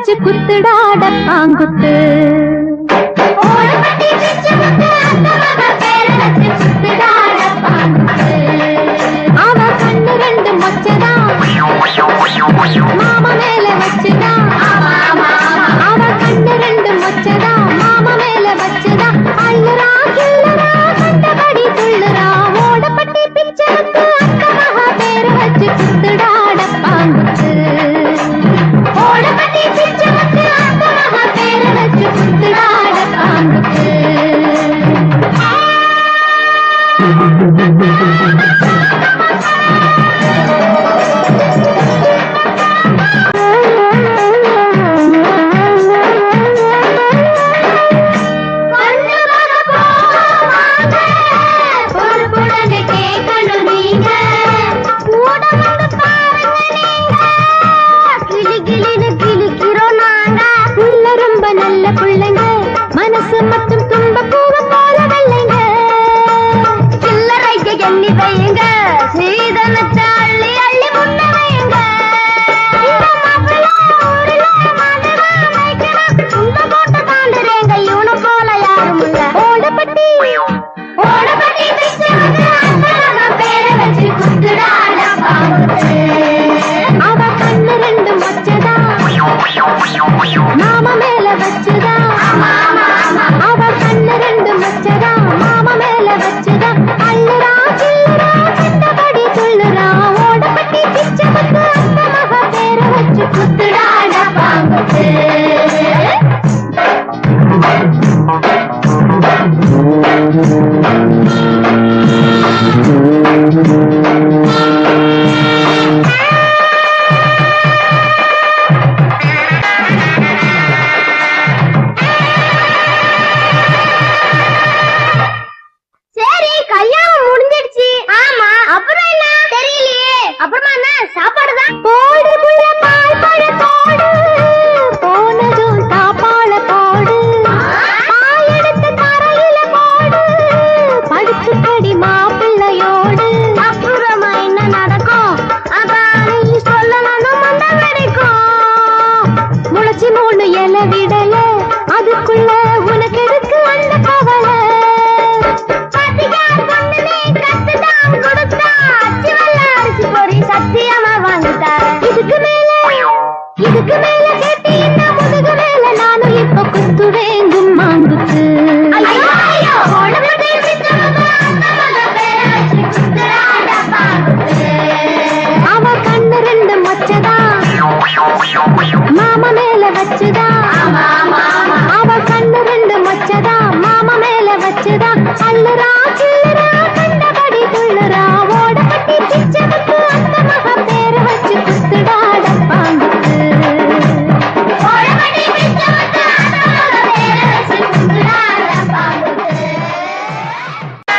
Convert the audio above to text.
வச்சு குத்துடாட பாங்குத்து அவ கண்ணு ரெண்டு மொச்சதான் மாமா மேல வச்சுதான் அவ கண்ணு ரெண்டு மொச்சதான் மாமா மேல வச்சுதான் அள்ளுறா கிள்ளுறா கண்டபடி துள்ளுறா ஓடப்பட்டி பிச்சைக்கு அத்த மகா பேரு வச்சு குத்துடாட பாங்குத்து ஓடப்பட்டி பிச்சைக்கு அத்த மகா பேரு வச்சு குத்துடாட பாங்குத்து நல்ல பிள்ளைங்க மனசு மட்டும் தும்ப பூவ போல வெள்ளைங்க சில்லறைக்கு எண்ணி வையுங்க சீதனத்தை அள்ளி அள்ளி முன்ன வையுங்க போட்டு தாண்டுறேங்க இவனு போல யாரும் இல்ல ஓடப்பட்டி ஓடப்பட்டி பேரை வச்சு குத்துடாட அவ கண்ணு ரெண்டு மொச்சதான் மாமா மேல வச்சுதா அவ கண்ணு ரெண்டு மச்சதா மாமா மேல வச்சுதா அள்ளுறா கிள்ளுறா கண்டபடி துள்ளுறா ஓடப்பட்டி பிச்சை பத்து அந்த மகா பேர வச்சு குத்துடாட பாங்குத்து அதுக்குள்ள உனக்கு எதுக்கு அந்த கவலை சத்தியமா வாங்கிட்டாரன் இதுக்கு மேல கேட்டீங்கன்னா முதுகு மேல நானும் இப்ப குத்துவேன் கும்மாங்குத்து அவ கண்ணு ரெண்டு மொச்சதான் மாமா மேல வச்சு